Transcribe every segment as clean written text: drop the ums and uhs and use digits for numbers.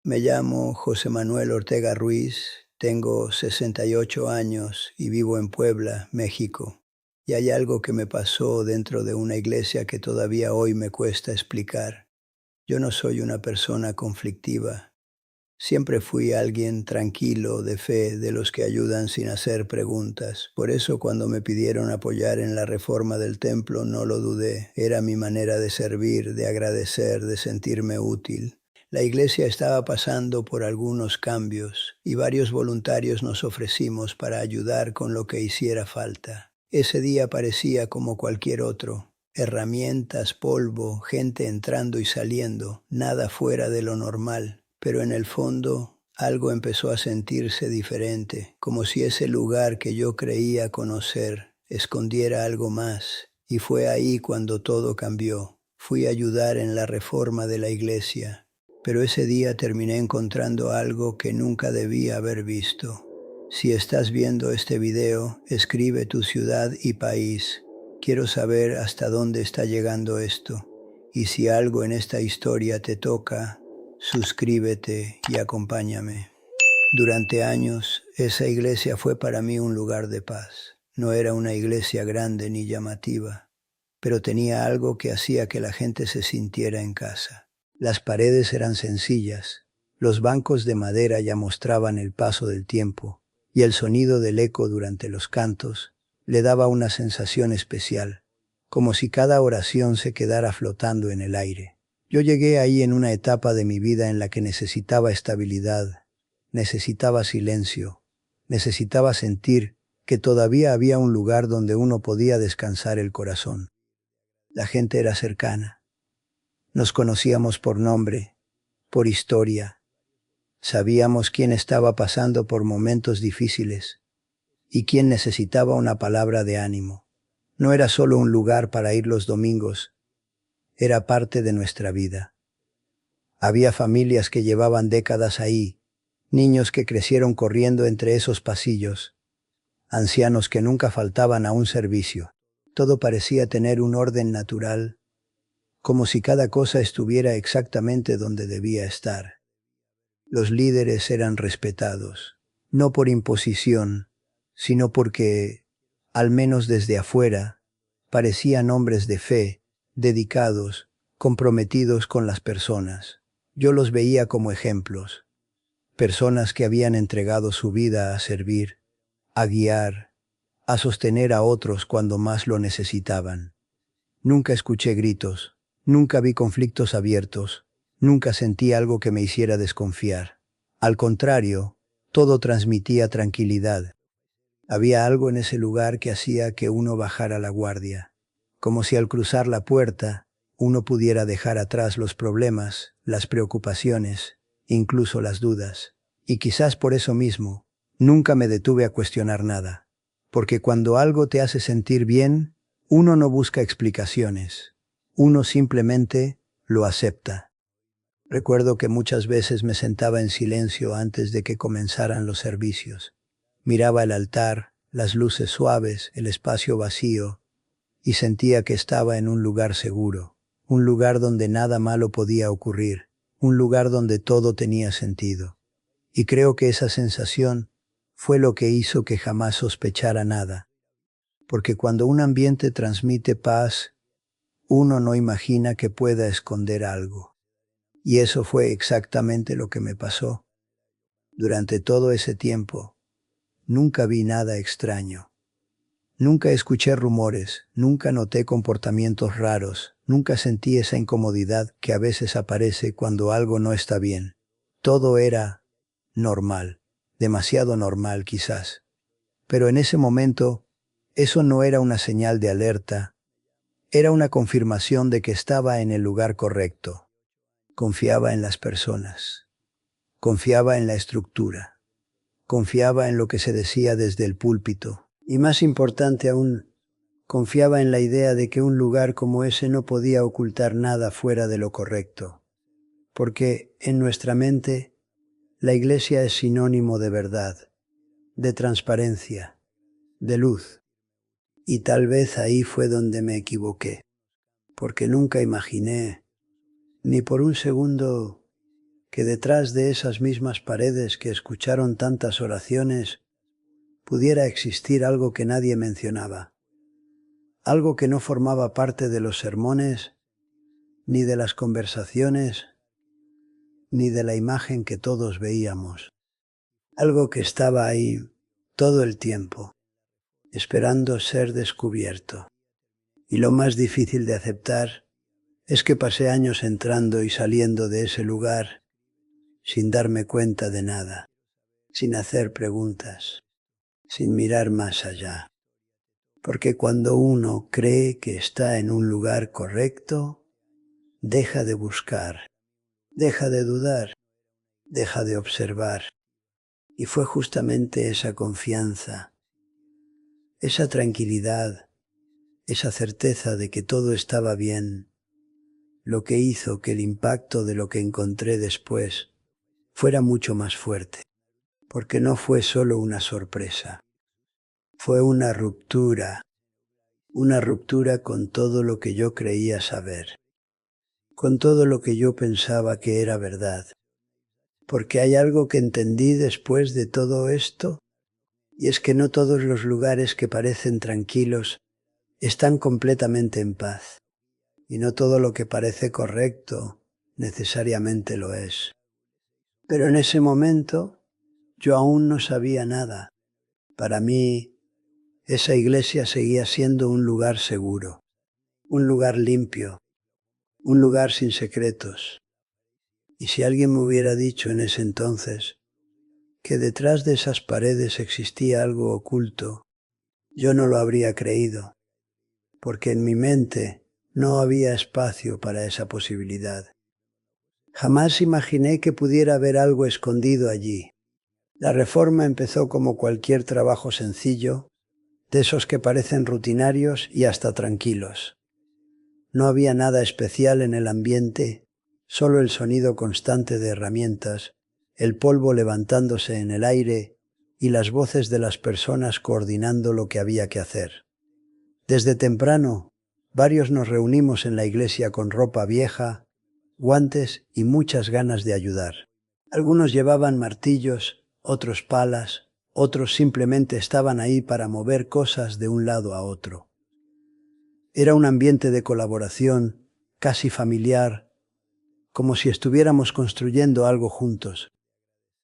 Me llamo José Manuel Ortega Ruiz, tengo 68 años y vivo en Puebla, México. Y hay algo que me pasó dentro de una iglesia que todavía hoy me cuesta explicar. Yo no soy una persona conflictiva. Siempre fui alguien tranquilo, de fe, de los que ayudan sin hacer preguntas. Por eso cuando me pidieron apoyar en la reforma del templo no lo dudé. Era mi manera de servir, de agradecer, de sentirme útil. La iglesia estaba pasando por algunos cambios y varios voluntarios nos ofrecimos para ayudar con lo que hiciera falta. Ese día parecía como cualquier otro. Herramientas, polvo, gente entrando y saliendo, nada fuera de lo normal. Pero en el fondo algo empezó a sentirse diferente, como si ese lugar que yo creía conocer escondiera algo más. Y fue ahí cuando todo cambió. Fui a ayudar en la reforma de la iglesia, pero ese día terminé encontrando algo que nunca debía haber visto. Si estás viendo este video, escribe tu ciudad y país. Quiero saber hasta dónde está llegando esto. Y si algo en esta historia te toca, suscríbete y acompáñame. Durante años, esa iglesia fue para mí un lugar de paz. No era una iglesia grande ni llamativa, pero tenía algo que hacía que la gente se sintiera en casa. Las paredes eran sencillas, los bancos de madera ya mostraban el paso del tiempo, y el sonido del eco durante los cantos le daba una sensación especial, como si cada oración se quedara flotando en el aire. Yo llegué ahí en una etapa de mi vida en la que necesitaba estabilidad, necesitaba silencio, necesitaba sentir que todavía había un lugar donde uno podía descansar el corazón. La gente era cercana. Nos conocíamos por nombre, por historia. Sabíamos quién estaba pasando por momentos difíciles y quién necesitaba una palabra de ánimo. No era solo un lugar para ir los domingos, era parte de nuestra vida. Había familias que llevaban décadas ahí, niños que crecieron corriendo entre esos pasillos, ancianos que nunca faltaban a un servicio. Todo parecía tener un orden natural, como si cada cosa estuviera exactamente donde debía estar. Los líderes eran respetados, no por imposición, sino porque, al menos desde afuera, parecían hombres de fe, dedicados, comprometidos con las personas. Yo los veía como ejemplos, personas que habían entregado su vida a servir, a guiar, a sostener a otros cuando más lo necesitaban. Nunca escuché gritos, nunca vi conflictos abiertos, nunca sentí algo que me hiciera desconfiar. Al contrario, todo transmitía tranquilidad. Había algo en ese lugar que hacía que uno bajara la guardia, como si al cruzar la puerta uno pudiera dejar atrás los problemas, las preocupaciones, incluso las dudas. Y quizás por eso mismo, nunca me detuve a cuestionar nada, porque cuando algo te hace sentir bien, uno no busca explicaciones, uno simplemente lo acepta. Recuerdo que muchas veces me sentaba en silencio antes de que comenzaran los servicios. Miraba el altar, las luces suaves, el espacio vacío, y sentía que estaba en un lugar seguro, un lugar donde nada malo podía ocurrir, un lugar donde todo tenía sentido. Y creo que esa sensación fue lo que hizo que jamás sospechara nada, porque cuando un ambiente transmite paz, uno no imagina que pueda esconder algo. Y eso fue exactamente lo que me pasó. Durante todo ese tiempo, nunca vi nada extraño. Nunca escuché rumores, nunca noté comportamientos raros, nunca sentí esa incomodidad que a veces aparece cuando algo no está bien. Todo era normal, demasiado normal quizás. Pero en ese momento, eso no era una señal de alerta, era una confirmación de que estaba en el lugar correcto. Confiaba en las personas, confiaba en la estructura, confiaba en lo que se decía desde el púlpito. Y más importante aún, confiaba en la idea de que un lugar como ese no podía ocultar nada fuera de lo correcto. Porque en nuestra mente, la iglesia es sinónimo de verdad, de transparencia, de luz. Y tal vez ahí fue donde me equivoqué, porque nunca imaginé, ni por un segundo, que detrás de esas mismas paredes que escucharon tantas oraciones pudiera existir algo que nadie mencionaba, algo que no formaba parte de los sermones, ni de las conversaciones, ni de la imagen que todos veíamos, algo que estaba ahí todo el tiempo, esperando ser descubierto. Y lo más difícil de aceptar es que pasé años entrando y saliendo de ese lugar sin darme cuenta de nada, sin hacer preguntas, sin mirar más allá. Porque cuando uno cree que está en un lugar correcto, deja de buscar, deja de dudar, deja de observar. Y fue justamente esa confianza, esa tranquilidad, esa certeza de que todo estaba bien, lo que hizo que el impacto de lo que encontré después fuera mucho más fuerte, porque no fue solo una sorpresa, fue una ruptura con todo lo que yo creía saber, con todo lo que yo pensaba que era verdad, porque hay algo que entendí después de todo esto, y es que no todos los lugares que parecen tranquilos están completamente en paz, y no todo lo que parece correcto necesariamente lo es. Pero en ese momento yo aún no sabía nada. Para mí, esa iglesia seguía siendo un lugar seguro, un lugar limpio, un lugar sin secretos. Y si alguien me hubiera dicho en ese entonces que detrás de esas paredes existía algo oculto, yo no lo habría creído, porque en mi mente no había espacio para esa posibilidad. Jamás imaginé que pudiera haber algo escondido allí. La reforma empezó como cualquier trabajo sencillo, de esos que parecen rutinarios y hasta tranquilos. No había nada especial en el ambiente, solo el sonido constante de herramientas, el polvo levantándose en el aire y las voces de las personas coordinando lo que había que hacer. Desde temprano, varios nos reunimos en la iglesia con ropa vieja, guantes y muchas ganas de ayudar. Algunos llevaban martillos, otros palas, otros simplemente estaban ahí para mover cosas de un lado a otro. Era un ambiente de colaboración, casi familiar, como si estuviéramos construyendo algo juntos.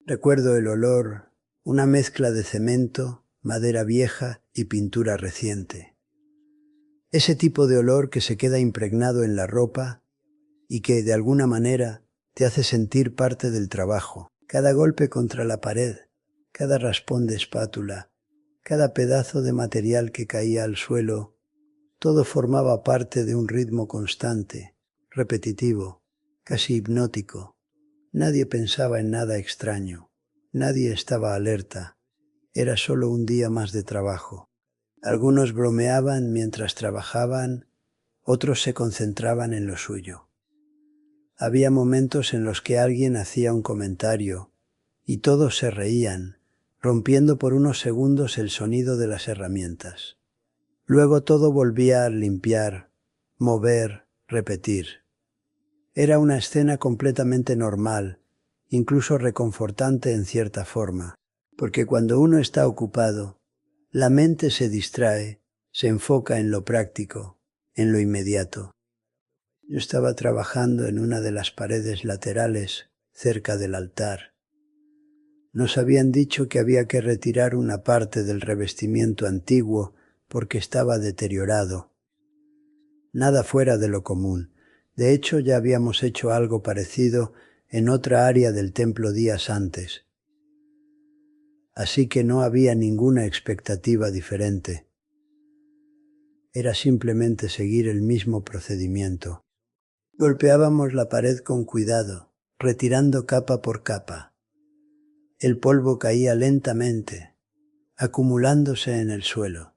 Recuerdo el olor, una mezcla de cemento, madera vieja y pintura reciente. Ese tipo de olor que se queda impregnado en la ropa y que, de alguna manera, te hace sentir parte del trabajo. Cada golpe contra la pared, cada raspón de espátula, cada pedazo de material que caía al suelo, todo formaba parte de un ritmo constante, repetitivo, casi hipnótico. Nadie pensaba en nada extraño, nadie estaba alerta, era solo un día más de trabajo. Algunos bromeaban mientras trabajaban, otros se concentraban en lo suyo. Había momentos en los que alguien hacía un comentario y todos se reían, rompiendo por unos segundos el sonido de las herramientas. Luego todo volvía a limpiar, mover, repetir. Era una escena completamente normal, incluso reconfortante en cierta forma, porque cuando uno está ocupado, la mente se distrae, se enfoca en lo práctico, en lo inmediato. Yo estaba trabajando en una de las paredes laterales, cerca del altar. Nos habían dicho que había que retirar una parte del revestimiento antiguo porque estaba deteriorado. Nada fuera de lo común. De hecho, ya habíamos hecho algo parecido en otra área del templo días antes. Así que no había ninguna expectativa diferente. Era simplemente seguir el mismo procedimiento. Golpeábamos la pared con cuidado, retirando capa por capa. El polvo caía lentamente, acumulándose en el suelo.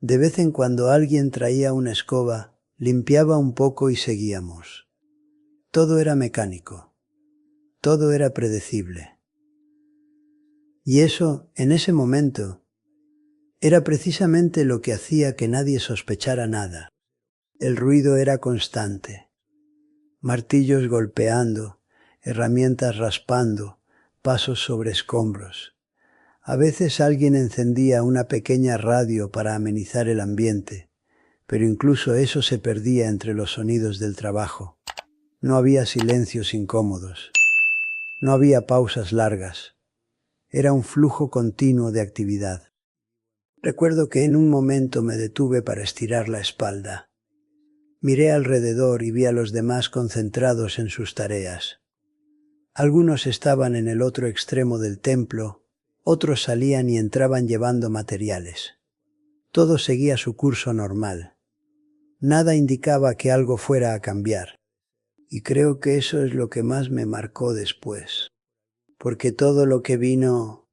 De vez en cuando alguien traía una escoba, limpiaba un poco y seguíamos. Todo era mecánico, todo era predecible. Y eso, en ese momento, era precisamente lo que hacía que nadie sospechara nada. El ruido era constante. Martillos golpeando, herramientas raspando, pasos sobre escombros. A veces alguien encendía una pequeña radio para amenizar el ambiente, pero incluso eso se perdía entre los sonidos del trabajo. No había silencios incómodos, no había pausas largas. Era un flujo continuo de actividad. Recuerdo que en un momento me detuve para estirar la espalda. Miré alrededor y vi a los demás concentrados en sus tareas. Algunos estaban en el otro extremo del templo, otros salían y entraban llevando materiales. Todo seguía su curso normal. Nada indicaba que algo fuera a cambiar. Y creo que eso es lo que más me marcó después, porque todo lo que vino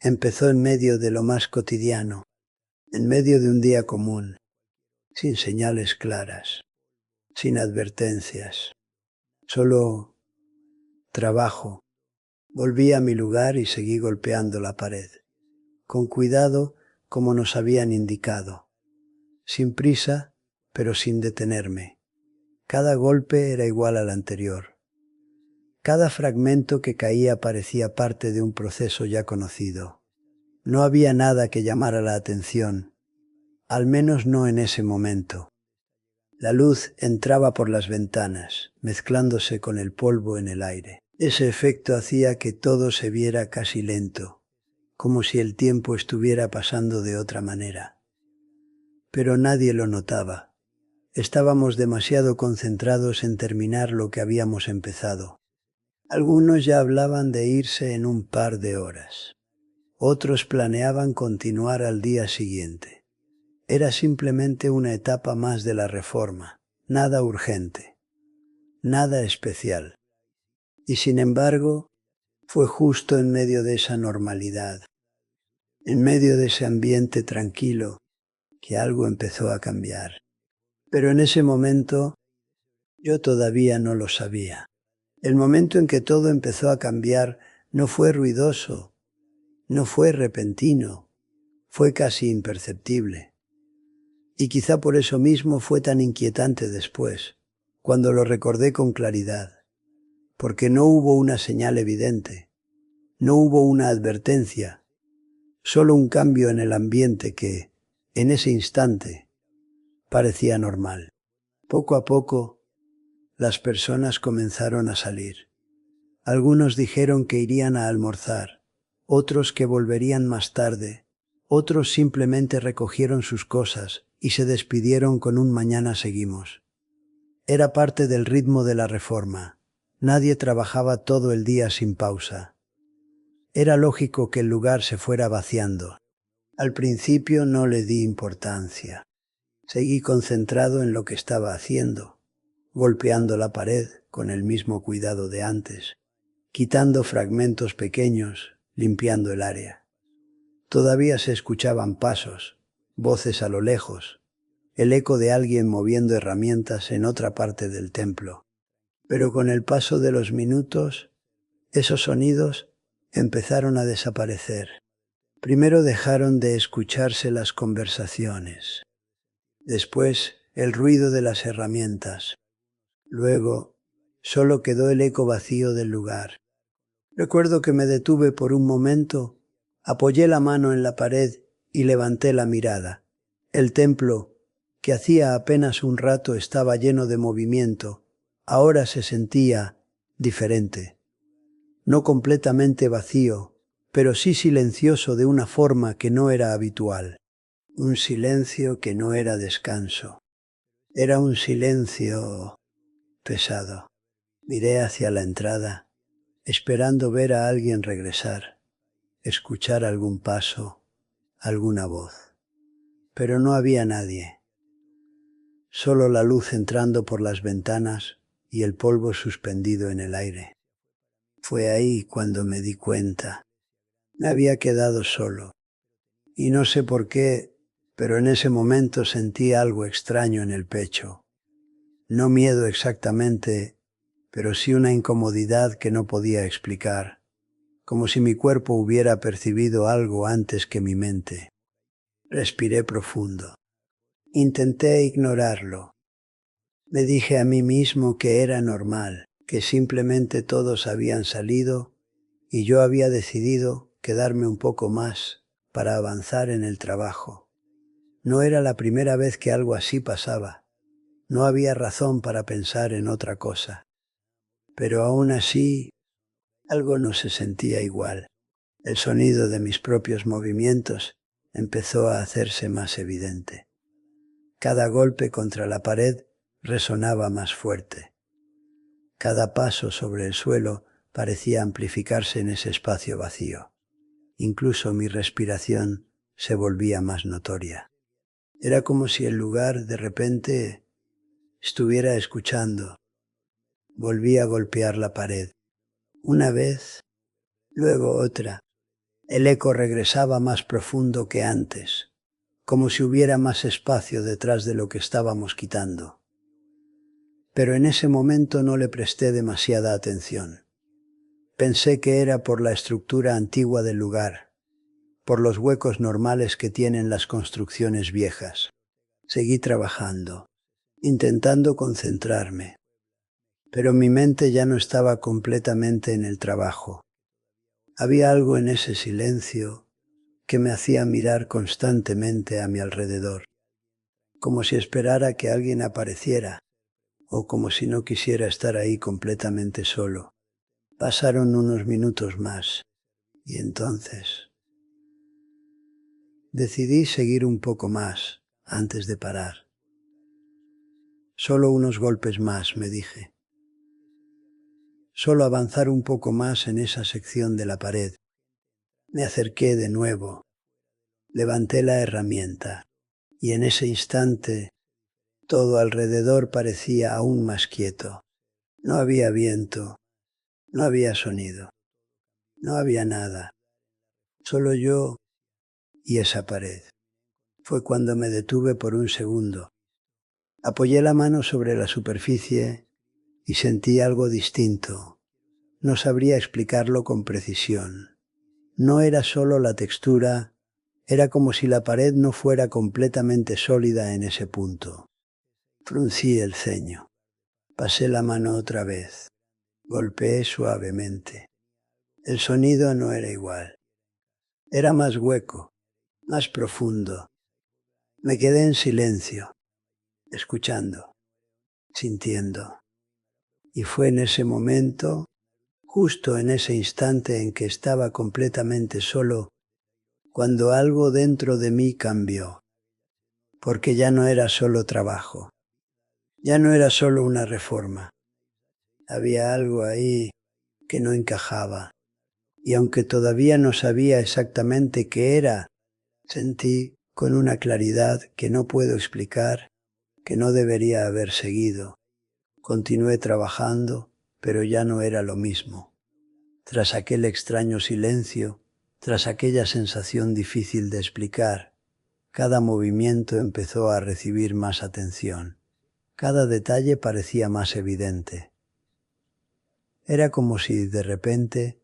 empezó en medio de lo más cotidiano, en medio de un día común, sin señales claras, sin advertencias, solo trabajo. Volví a mi lugar y seguí golpeando la pared, con cuidado como nos habían indicado, sin prisa, pero sin detenerme. Cada golpe era igual al anterior. Cada fragmento que caía parecía parte de un proceso ya conocido. No había nada que llamara la atención, al menos no en ese momento. La luz entraba por las ventanas, mezclándose con el polvo en el aire. Ese efecto hacía que todo se viera casi lento, como si el tiempo estuviera pasando de otra manera. Pero nadie lo notaba. Estábamos demasiado concentrados en terminar lo que habíamos empezado. Algunos ya hablaban de irse en un par de horas. Otros planeaban continuar al día siguiente. Era simplemente una etapa más de la reforma, nada urgente, nada especial. Y sin embargo, fue justo en medio de esa normalidad, en medio de ese ambiente tranquilo, que algo empezó a cambiar. Pero en ese momento, yo todavía no lo sabía. El momento en que todo empezó a cambiar no fue ruidoso, no fue repentino, fue casi imperceptible. Y quizá por eso mismo fue tan inquietante después, cuando lo recordé con claridad, porque no hubo una señal evidente, no hubo una advertencia, solo un cambio en el ambiente que, en ese instante, parecía normal. Poco a poco, las personas comenzaron a salir. Algunos dijeron que irían a almorzar, otros que volverían más tarde, otros simplemente recogieron sus cosas y se despidieron con un mañana seguimos. Era parte del ritmo de la reforma. Nadie trabajaba todo el día sin pausa. Era lógico que el lugar se fuera vaciando. Al principio no le di importancia. Seguí concentrado en lo que estaba haciendo, golpeando la pared con el mismo cuidado de antes, quitando fragmentos pequeños, limpiando el área. Todavía se escuchaban pasos, voces a lo lejos, el eco de alguien moviendo herramientas en otra parte del templo. Pero con el paso de los minutos, esos sonidos empezaron a desaparecer. Primero dejaron de escucharse las conversaciones, después el ruido de las herramientas. Luego, solo quedó el eco vacío del lugar. Recuerdo que me detuve por un momento, apoyé la mano en la pared y levanté la mirada. El templo, que hacía apenas un rato estaba lleno de movimiento, ahora se sentía diferente. No completamente vacío, pero sí silencioso de una forma que no era habitual. Un silencio que no era descanso. Era un silencio pesado. Miré hacia la entrada, esperando ver a alguien regresar, escuchar algún paso, alguna voz. Pero no había nadie. Solo la luz entrando por las ventanas y el polvo suspendido en el aire. Fue ahí cuando me di cuenta. Me había quedado solo. Y no sé por qué, pero en ese momento sentí algo extraño en el pecho. No miedo exactamente, pero sí una incomodidad que no podía explicar, como si mi cuerpo hubiera percibido algo antes que mi mente. Respiré profundo. Intenté ignorarlo. Me dije a mí mismo que era normal, que simplemente todos habían salido y yo había decidido quedarme un poco más para avanzar en el trabajo. No era la primera vez que algo así pasaba. No había razón para pensar en otra cosa. Pero aún así, algo no se sentía igual. El sonido de mis propios movimientos empezó a hacerse más evidente. Cada golpe contra la pared resonaba más fuerte. Cada paso sobre el suelo parecía amplificarse en ese espacio vacío. Incluso mi respiración se volvía más notoria. Era como si el lugar de repente estuviera escuchando. Volví a golpear la pared. Una vez, luego otra. El eco regresaba más profundo que antes, como si hubiera más espacio detrás de lo que estábamos quitando. Pero en ese momento no le presté demasiada atención. Pensé que era por la estructura antigua del lugar, por los huecos normales que tienen las construcciones viejas. Seguí trabajando, intentando concentrarme, pero mi mente ya no estaba completamente en el trabajo. Había algo en ese silencio que me hacía mirar constantemente a mi alrededor, como si esperara que alguien apareciera, o como si no quisiera estar ahí completamente solo. Pasaron unos minutos más, y entonces decidí seguir un poco más antes de parar. Solo unos golpes más, me dije. Solo avanzar un poco más en esa sección de la pared. Me acerqué de nuevo, levanté la herramienta, y en ese instante todo alrededor parecía aún más quieto. No había viento, no había sonido, no había nada, solo yo y esa pared. Fue cuando me detuve por un segundo. Apoyé la mano sobre la superficie y sentí algo distinto. No sabría explicarlo con precisión. No era solo la textura, era como si la pared no fuera completamente sólida en ese punto. Fruncí el ceño. Pasé la mano otra vez. Golpeé suavemente. El sonido no era igual. Era más hueco, más profundo. Me quedé en silencio, escuchando, sintiendo. Y fue en ese momento, justo en ese instante en que estaba completamente solo, cuando algo dentro de mí cambió. Porque ya no era solo trabajo. Ya no era solo una reforma. Había algo ahí que no encajaba. Y aunque todavía no sabía exactamente qué era, sentí con una claridad que no puedo explicar que no debería haber seguido. Continué trabajando, pero ya no era lo mismo. Tras aquel extraño silencio, tras aquella sensación difícil de explicar, cada movimiento empezó a recibir más atención. Cada detalle parecía más evidente. Era como si, de repente,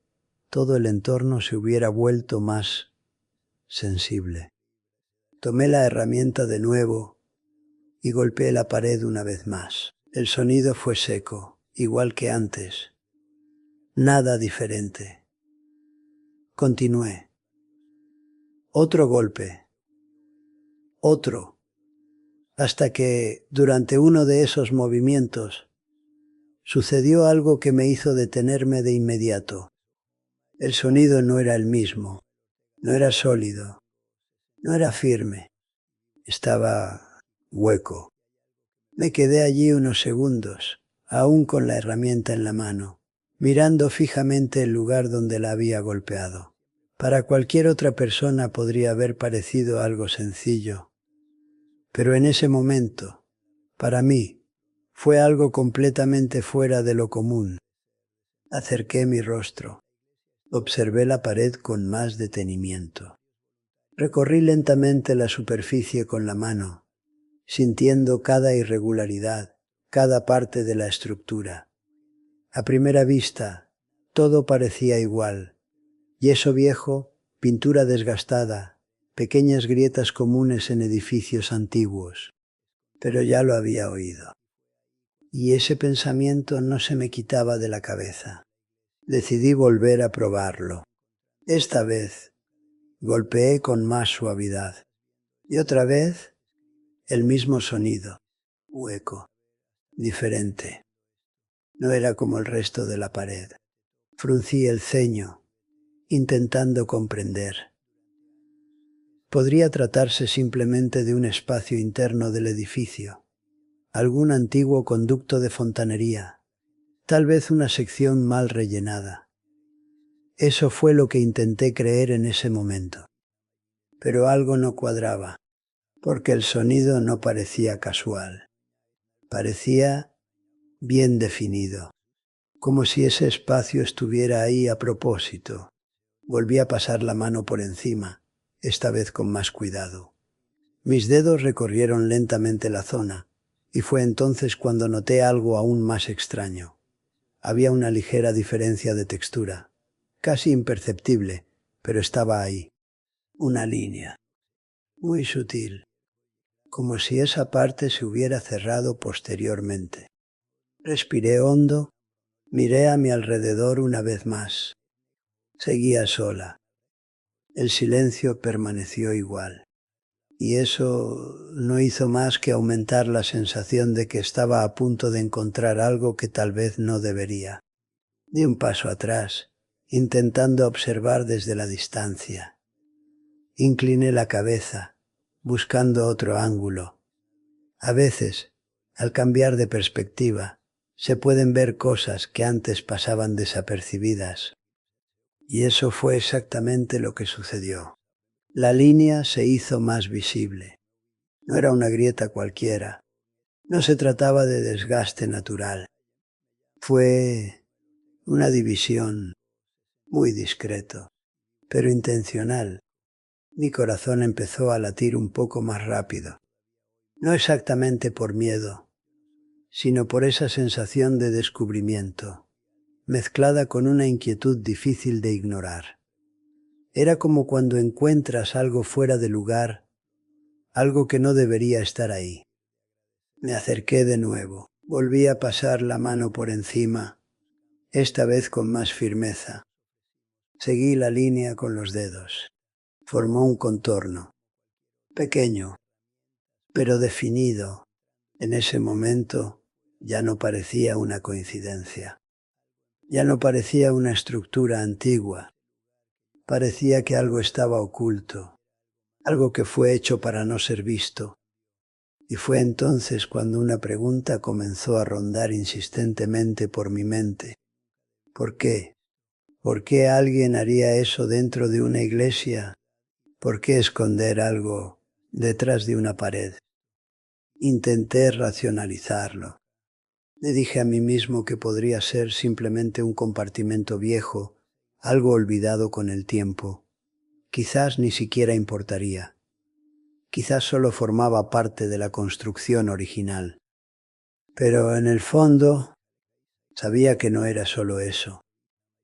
todo el entorno se hubiera vuelto más sensible. Tomé la herramienta de nuevo y golpeé la pared una vez más. El sonido fue seco, igual que antes. Nada diferente. Continué. Otro golpe. Otro. Hasta que, durante uno de esos movimientos, sucedió algo que me hizo detenerme de inmediato. El sonido no era el mismo. No era sólido. No era firme. Estaba hueco. Me quedé allí unos segundos, aún con la herramienta en la mano, mirando fijamente el lugar donde la había golpeado. Para cualquier otra persona podría haber parecido algo sencillo, pero en ese momento, para mí, fue algo completamente fuera de lo común. Acerqué mi rostro, observé la pared con más detenimiento. Recorrí lentamente la superficie con la mano, sintiendo cada irregularidad, cada parte de la estructura. A primera vista, todo parecía igual. Yeso viejo, pintura desgastada, pequeñas grietas comunes en edificios antiguos. Pero ya lo había oído. y ese pensamiento no se me quitaba de la cabeza. Decidí volver a probarlo. Esta vez golpeé con más suavidad. Y otra vez el mismo sonido, hueco, diferente. No era como el resto de la pared. Fruncí el ceño, intentando comprender. Podría tratarse simplemente de un espacio interno del edificio, algún antiguo conducto de fontanería, tal vez una sección mal rellenada. Eso fue lo que intenté creer en ese momento. Pero algo no cuadraba, porque el sonido no parecía casual. Parecía bien definido, como si ese espacio estuviera ahí a propósito. Volví a pasar la mano por encima, esta vez con más cuidado. Mis dedos recorrieron lentamente la zona, y fue entonces cuando noté algo aún más extraño. Había una ligera diferencia de textura, casi imperceptible, pero estaba ahí. Una línea, muy sutil, como si esa parte se hubiera cerrado posteriormente. Respiré hondo, miré a mi alrededor una vez más. Seguía sola. El silencio permaneció igual. Y eso no hizo más que aumentar la sensación de que estaba a punto de encontrar algo que tal vez no debería. Di un paso atrás, intentando observar desde la distancia. Incliné la cabeza, buscando otro ángulo. A veces, al cambiar de perspectiva, se pueden ver cosas que antes pasaban desapercibidas. Y eso fue exactamente lo que sucedió. La línea se hizo más visible. No era una grieta cualquiera. No se trataba de desgaste natural. Fue una división muy discreto, pero intencional. Mi corazón empezó a latir un poco más rápido. No exactamente por miedo, sino por esa sensación de descubrimiento, mezclada con una inquietud difícil de ignorar. Era como cuando encuentras algo fuera de lugar, algo que no debería estar ahí. Me acerqué de nuevo, volví a pasar la mano por encima, esta vez con más firmeza. Seguí la línea con los dedos. Formó un contorno, pequeño, pero definido. En ese momento ya no parecía una coincidencia. Ya no parecía una estructura antigua. Parecía que algo estaba oculto, algo que fue hecho para no ser visto. Y fue entonces cuando una pregunta comenzó a rondar insistentemente por mi mente. ¿Por qué? ¿Por qué alguien haría eso dentro de una iglesia? ¿Por qué esconder algo detrás de una pared? Intenté racionalizarlo. Le dije a mí mismo que podría ser simplemente un compartimento viejo, algo olvidado con el tiempo. Quizás ni siquiera importaría. Quizás solo formaba parte de la construcción original. Pero en el fondo sabía que no era solo eso.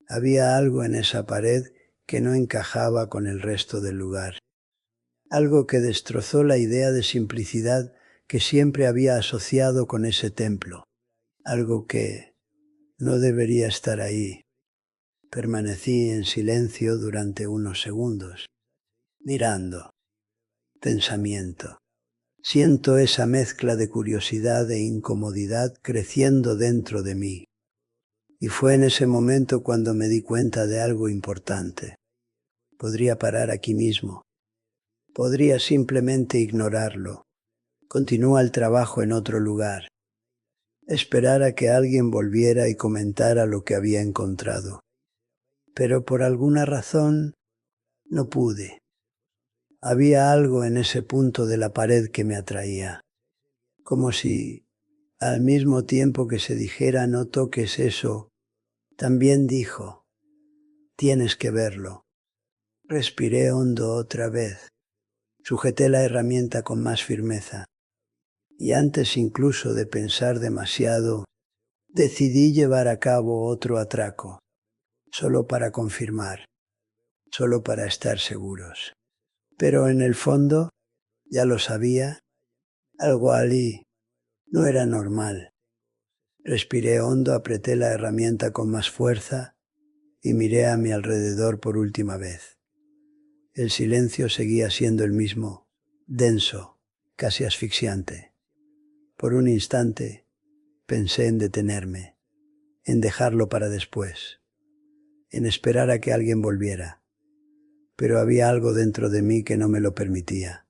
Había algo en esa pared que no encajaba con el resto del lugar. Algo que destrozó la idea de simplicidad que siempre había asociado con ese templo. Algo que no debería estar ahí. Permanecí en silencio durante unos segundos, mirando. Pensamiento. Siento esa mezcla de curiosidad e incomodidad creciendo dentro de mí. Y fue en ese momento cuando me di cuenta de algo importante. Podría parar aquí mismo. Podría simplemente ignorarlo. Continuar el trabajo en otro lugar. Esperar a que alguien volviera y comentara lo que había encontrado. Pero por alguna razón no pude. Había algo en ese punto de la pared que me atraía. Como si, al mismo tiempo que se dijera no toques eso, también dijo, tienes que verlo. Respiré hondo otra vez. Sujeté la herramienta con más firmeza. Y antes incluso de pensar demasiado, decidí llevar a cabo otro atraco. Solo para confirmar. Solo para estar seguros. Pero en el fondo, ya lo sabía, algo allí no era normal. Respiré hondo, apreté la herramienta con más fuerza y miré a mi alrededor por última vez. El silencio seguía siendo el mismo, denso, casi asfixiante. Por un instante pensé en detenerme, en dejarlo para después, en esperar a que alguien volviera, pero había algo dentro de mí que no me lo permitía.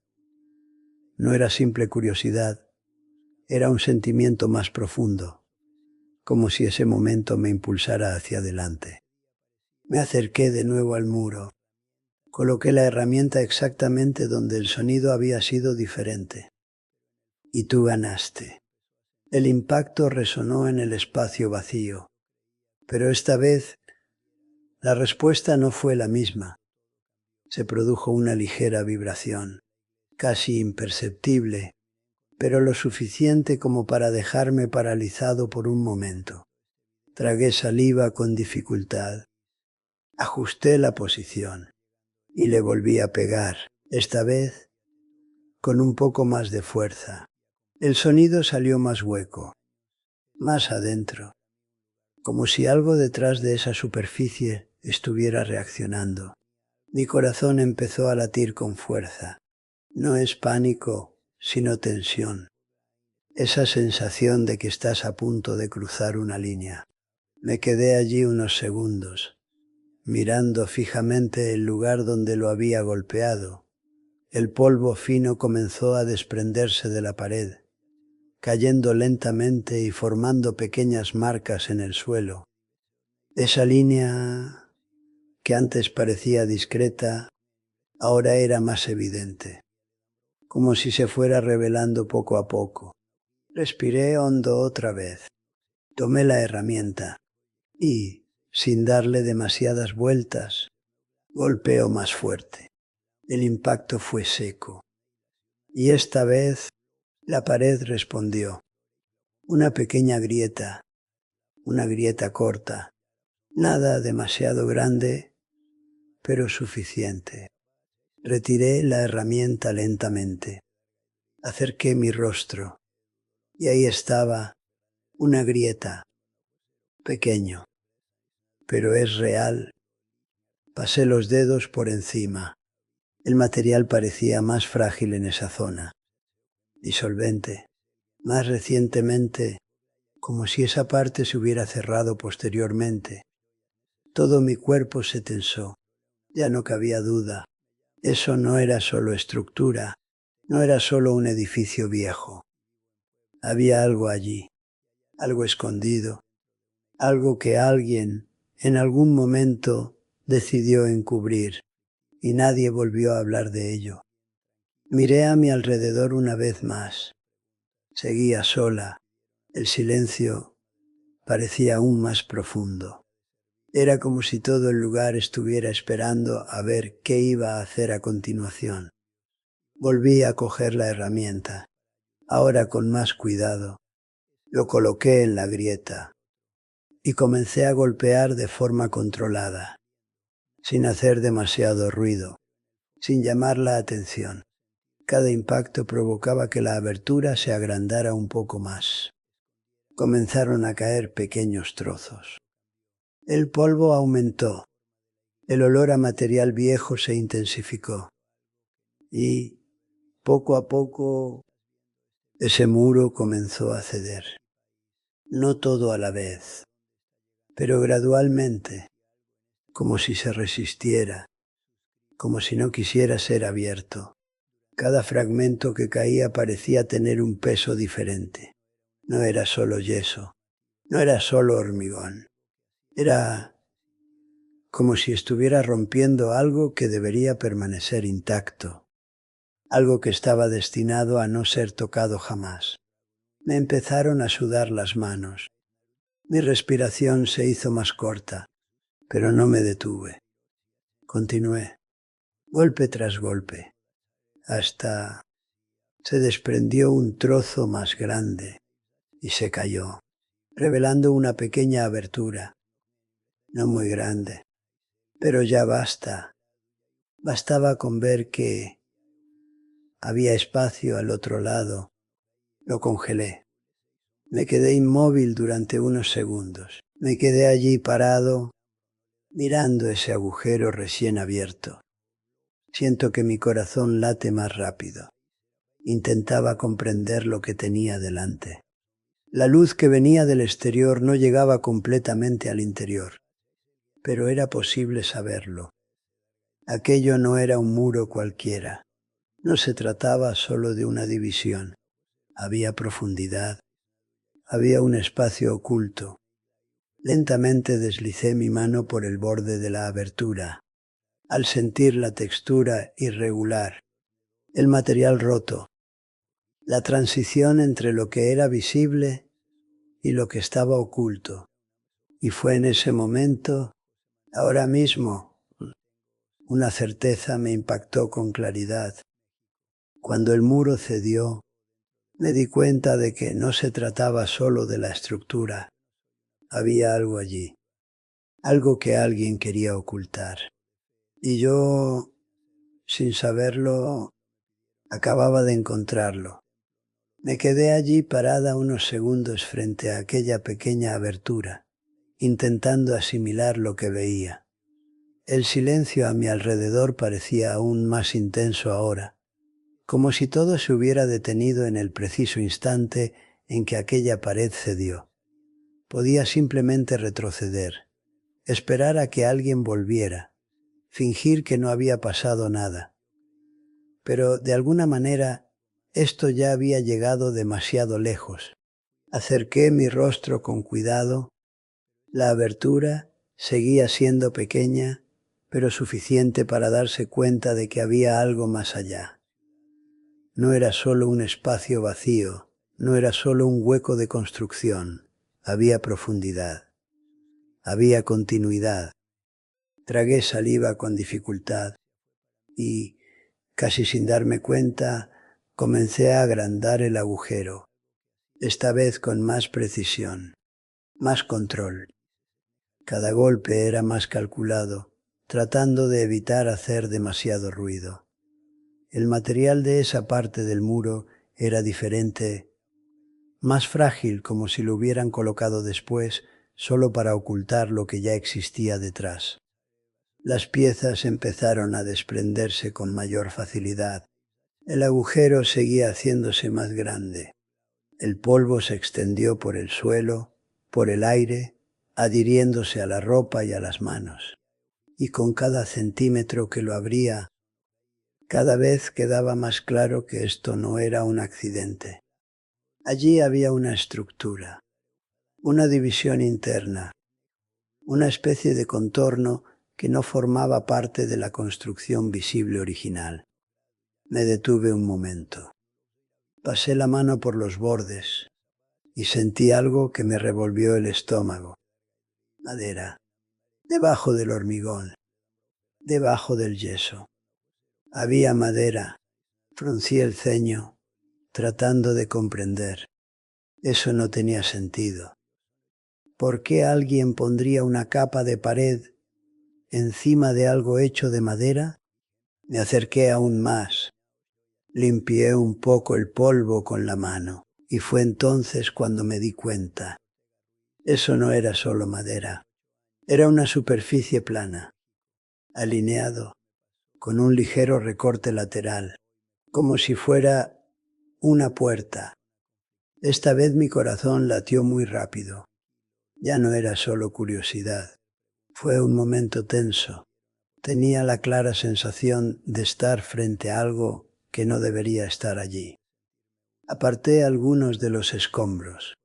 No era simple curiosidad, era un sentimiento más profundo, como si ese momento me impulsara hacia adelante. Me acerqué de nuevo al muro, coloqué la herramienta exactamente donde el sonido había sido diferente. Y tú ganaste. El impacto resonó en el espacio vacío, pero esta vez la respuesta no fue la misma. Se produjo una ligera vibración, casi imperceptible, pero lo suficiente como para dejarme paralizado por un momento. Tragué saliva con dificultad. Ajusté la posición y le volví a pegar, esta vez con un poco más de fuerza. El sonido salió más hueco, más adentro, como si algo detrás de esa superficie estuviera reaccionando. Mi corazón empezó a latir con fuerza. No es pánico, sino tensión. Esa sensación de que estás a punto de cruzar una línea. Me quedé allí unos segundos, mirando fijamente el lugar donde lo había golpeado. El polvo fino comenzó a desprenderse de la pared, cayendo lentamente y formando pequeñas marcas en el suelo. Esa línea, que antes parecía discreta, ahora era más evidente, como si se fuera revelando poco a poco. Respiré hondo otra vez. Tomé la herramienta y, sin darle demasiadas vueltas, golpeó más fuerte. El impacto fue seco. Y esta vez la pared respondió. Una pequeña grieta, una grieta corta. Nada demasiado grande, pero suficiente. Retiré la herramienta lentamente. Acerqué mi rostro y ahí estaba una grieta. Pequeño, pero es real. Pasé los dedos por encima. El material parecía más frágil en esa zona, disolvente. Más recientemente, como si esa parte se hubiera cerrado posteriormente. Todo mi cuerpo se tensó. Ya no cabía duda. Eso no era solo estructura, no era solo un edificio viejo. Había algo allí, algo escondido, algo que alguien, en algún momento, decidió encubrir, y nadie volvió a hablar de ello. Miré a mi alrededor una vez más. Seguía sola. El silencio parecía aún más profundo. Era como si todo el lugar estuviera esperando a ver qué iba a hacer a continuación. Volví a coger la herramienta, ahora con más cuidado. Lo coloqué en la grieta y comencé a golpear de forma controlada, sin hacer demasiado ruido, sin llamar la atención. Cada impacto provocaba que la abertura se agrandara un poco más. Comenzaron a caer pequeños trozos. El polvo aumentó. El olor a material viejo se intensificó. Y, poco a poco, ese muro comenzó a ceder. No todo a la vez, pero gradualmente, como si se resistiera, como si no quisiera ser abierto. Cada fragmento que caía parecía tener un peso diferente. No era solo yeso, no era solo hormigón. Era como si estuviera rompiendo algo que debería permanecer intacto, algo que estaba destinado a no ser tocado jamás. Me empezaron a sudar las manos. Mi respiración se hizo más corta, pero no me detuve. Continué, golpe tras golpe, hasta se desprendió un trozo más grande y se cayó, revelando una pequeña abertura, no muy grande, pero ya basta. Bastaba con ver que había espacio al otro lado. Lo congelé. Me quedé inmóvil durante unos segundos. Me quedé allí parado, mirando ese agujero recién abierto. Siento que mi corazón late más rápido. Intentaba comprender lo que tenía delante. La luz que venía del exterior no llegaba completamente al interior, pero era posible saberlo. Aquello no era un muro cualquiera. No se trataba solo de una división. Había profundidad. Había un espacio oculto. Lentamente deslicé mi mano por el borde de la abertura. Al sentir la textura irregular, el material roto, la transición entre lo que era visible y lo que estaba oculto. Y fue en ese momento, ahora mismo, una certeza me impactó con claridad. Cuando el muro cedió, me di cuenta de que no se trataba solo de la estructura. Había algo allí, algo que alguien quería ocultar. Y yo, sin saberlo, acababa de encontrarlo. Me quedé allí parada unos segundos frente a aquella pequeña abertura, intentando asimilar lo que veía. El silencio a mi alrededor parecía aún más intenso ahora, como si todo se hubiera detenido en el preciso instante en que aquella pared cedió. Podía simplemente retroceder, esperar a que alguien volviera, fingir que no había pasado nada. Pero de alguna manera esto ya había llegado demasiado lejos. Acerqué mi rostro con cuidado. La abertura seguía siendo pequeña, pero suficiente para darse cuenta de que había algo más allá. No era solo un espacio vacío, no era solo un hueco de construcción, había profundidad, había continuidad. Tragué saliva con dificultad y, casi sin darme cuenta, comencé a agrandar el agujero, esta vez con más precisión, más control. Cada golpe era más calculado, tratando de evitar hacer demasiado ruido. El material de esa parte del muro era diferente, más frágil, como si lo hubieran colocado después solo para ocultar lo que ya existía detrás. Las piezas empezaron a desprenderse con mayor facilidad. El agujero seguía haciéndose más grande. El polvo se extendió por el suelo, por el aire, adhiriéndose a la ropa y a las manos. Y con cada centímetro que lo abría, cada vez quedaba más claro que esto no era un accidente. Allí había una estructura, una división interna, una especie de contorno que no formaba parte de la construcción visible original. Me detuve un momento. Pasé la mano por los bordes y sentí algo que me revolvió el estómago. Madera, debajo del hormigón, debajo del yeso. Había madera. Fruncí el ceño, tratando de comprender. Eso no tenía sentido. ¿Por qué alguien pondría una capa de pared encima de algo hecho de madera? Me acerqué aún más. Limpié un poco el polvo con la mano y fue entonces cuando me di cuenta. Eso no era solo madera. Era una superficie plana, alineado, con un ligero recorte lateral, como si fuera una puerta. Esta vez mi corazón latió muy rápido. Ya no era solo curiosidad. Fue un momento tenso. Tenía la clara sensación de estar frente a algo que no debería estar allí. Aparté algunos de los escombros.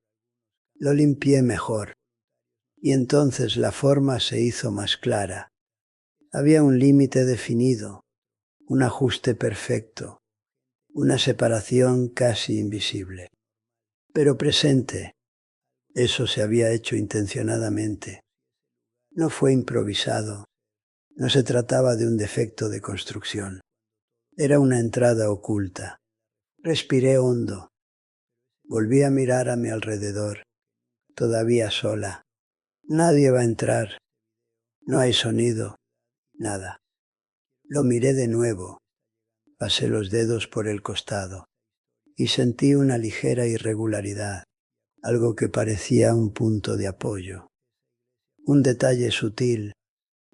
Lo limpié mejor. Y entonces la forma se hizo más clara. Había un límite definido, un ajuste perfecto, una separación casi invisible. Pero presente. Eso se había hecho intencionadamente. No fue improvisado. No se trataba de un defecto de construcción. Era una entrada oculta. Respiré hondo. Volví a mirar a mi alrededor. Todavía sola. Nadie va a entrar. No hay sonido. Nada. Lo miré de nuevo. Pasé los dedos por el costado y sentí una ligera irregularidad. algo que parecía un punto de apoyo, un detalle sutil,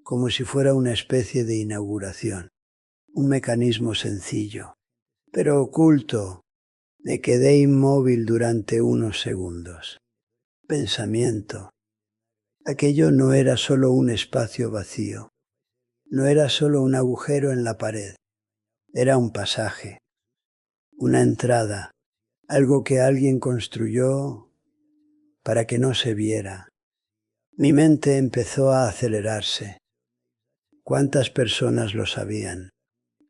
como si fuera una especie de inauguración, un mecanismo sencillo, pero oculto. Me quedé inmóvil durante unos segundos. Pensamiento. Aquello no era solo un espacio vacío, no era solo un agujero en la pared, era un pasaje, una entrada, algo que alguien construyó para que no se viera. Mi mente empezó a acelerarse. ¿Cuántas personas lo sabían?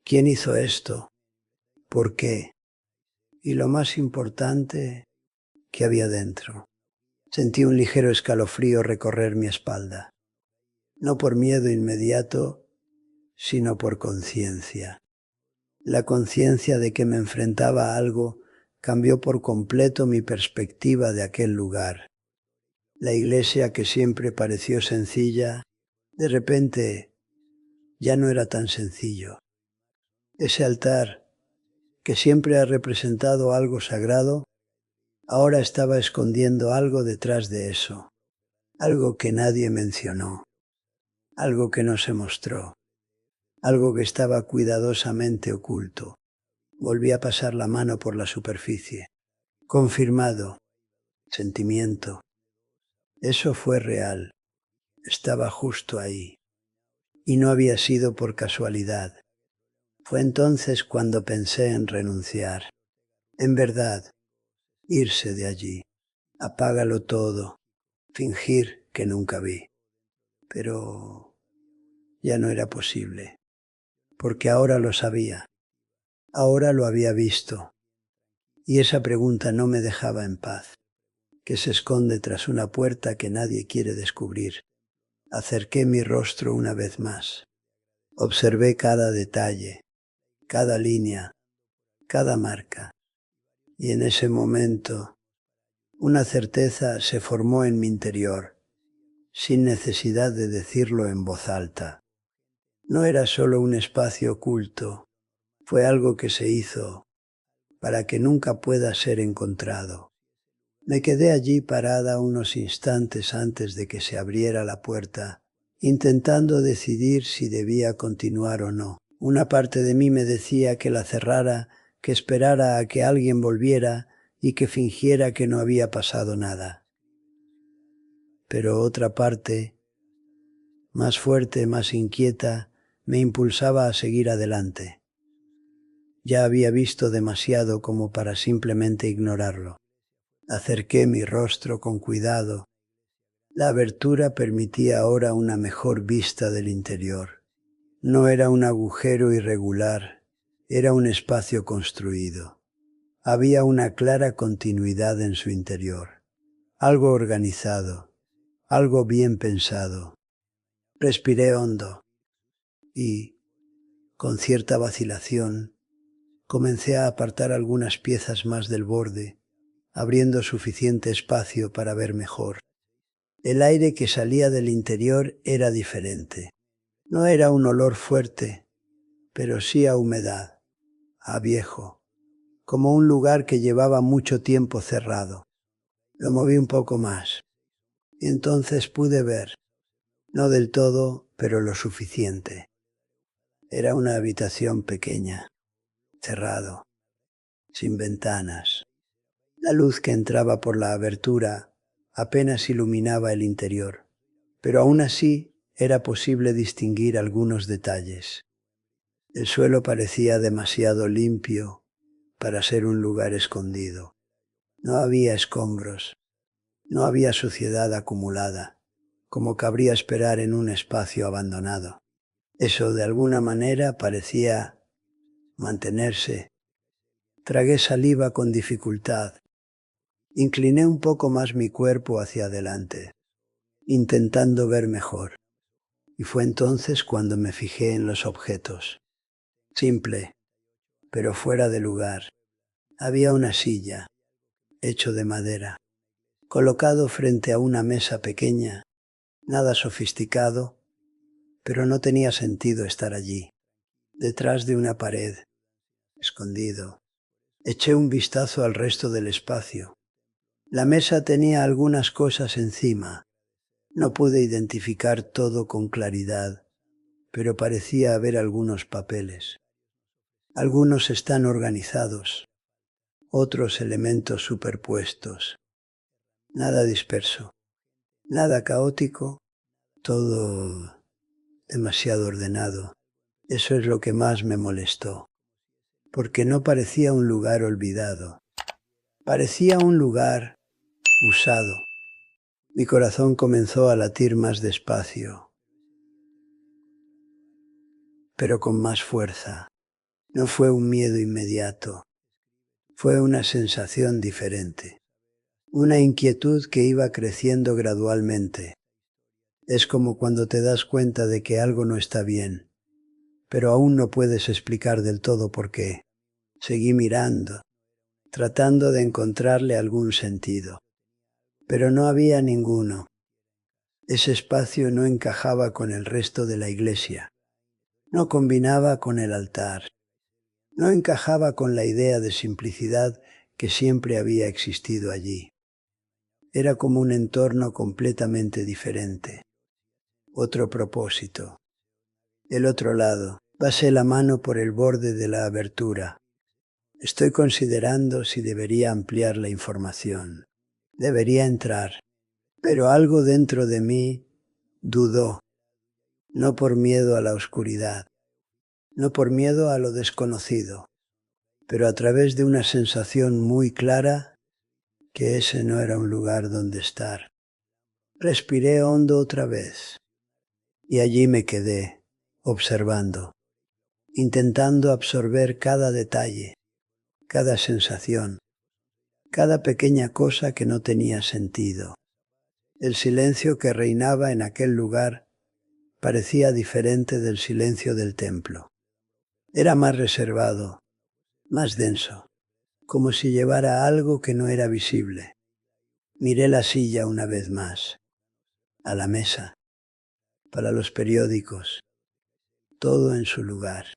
¿Quién hizo esto? ¿Por qué? Y lo más importante, ¿qué había dentro? Sentí un ligero escalofrío recorrer mi espalda, no por miedo inmediato, sino por conciencia. La conciencia de que me enfrentaba a algo cambió por completo mi perspectiva de aquel lugar. La iglesia, que siempre pareció sencilla, de repente ya no era tan sencillo. Ese altar, que siempre ha representado algo sagrado, ahora estaba escondiendo algo detrás de eso, algo que nadie mencionó, algo que no se mostró, algo que estaba cuidadosamente oculto. Volví a pasar la mano por la superficie. Confirmado. Sentimiento. Eso fue real. Estaba justo ahí. Y no había sido por casualidad. Fue entonces cuando pensé en renunciar. En verdad, irse de allí. Apágalo todo. Fingir que nunca vi. Pero ya no era posible. Porque ahora lo sabía. Ahora lo había visto. Y esa pregunta no me dejaba en paz. ¿Qué se esconde tras una puerta que nadie quiere descubrir? Acerqué mi rostro una vez más. Observé cada detalle, cada línea, cada marca. Y en ese momento, una certeza se formó en mi interior, sin necesidad de decirlo en voz alta. No era solo un espacio oculto, fue algo que se hizo para que nunca pueda ser encontrado. Me quedé allí parada unos instantes antes de que se abriera la puerta, intentando decidir si debía continuar o no. Una parte de mí me decía que la cerrara, que esperara a que alguien volviera y que fingiera que no había pasado nada. Pero otra parte, más fuerte, más inquieta, me impulsaba a seguir adelante. Ya había visto demasiado como para simplemente ignorarlo. Acerqué mi rostro con cuidado. La abertura permitía ahora una mejor vista del interior. No era un agujero irregular, era un espacio construido. Había una clara continuidad en su interior, algo organizado, algo bien pensado. Respiré hondo y, con cierta vacilación, comencé a apartar algunas piezas más del borde, abriendo suficiente espacio para ver mejor. El aire que salía del interior era diferente. No era un olor fuerte, pero sí a humedad, a viejo, como un lugar que llevaba mucho tiempo cerrado. Lo moví un poco más, y entonces pude ver, no del todo, pero lo suficiente. Era una habitación pequeña, cerrado, sin ventanas. La luz que entraba por la abertura apenas iluminaba el interior, pero aún así era posible distinguir algunos detalles. El suelo parecía demasiado limpio para ser un lugar escondido. No había escombros, no había suciedad acumulada, como cabría esperar en un espacio abandonado. Eso de alguna manera parecía mantenerse. Tragué saliva con dificultad. Incliné un poco más mi cuerpo hacia adelante, intentando ver mejor. Y fue entonces cuando me fijé en los objetos. Simple, pero fuera de lugar. Había una silla, hecho de madera, colocado frente a una mesa pequeña, nada sofisticado, pero no tenía sentido estar allí, detrás de una pared, escondido. Eché un vistazo al resto del espacio. La mesa tenía algunas cosas encima. No pude identificar todo con claridad, pero parecía haber algunos papeles. Algunos están organizados, otros elementos superpuestos. Nada disperso, nada caótico, todo demasiado ordenado. Eso es lo que más me molestó, porque no parecía un lugar olvidado. Parecía un lugar usado. Mi corazón comenzó a latir más despacio, pero con más fuerza. No fue un miedo inmediato, fue una sensación diferente, una inquietud que iba creciendo gradualmente. Es como cuando te das cuenta de que algo no está bien, pero aún no puedes explicar del todo por qué. Seguí mirando, tratando de encontrarle algún sentido, pero no había ninguno. Ese espacio no encajaba con el resto de la iglesia, no combinaba con el altar, no encajaba con la idea de simplicidad que siempre había existido allí. Era como un entorno completamente diferente, otro propósito. El otro lado. Pasé la mano por el borde de la abertura. Estoy considerando si debería ampliar la información. Debería entrar. Pero algo dentro de mí dudó, no por miedo a la oscuridad, no por miedo a lo desconocido, pero a través de una sensación muy clara que ese no era un lugar donde estar. Respiré hondo otra vez y allí me quedé, observando, intentando absorber cada detalle, cada sensación, cada pequeña cosa que no tenía sentido. El silencio que reinaba en aquel lugar parecía diferente del silencio del templo. Era más reservado, más denso, como si llevara algo que no era visible. Miré la silla una vez más, a la mesa, para los periódicos, todo en su lugar,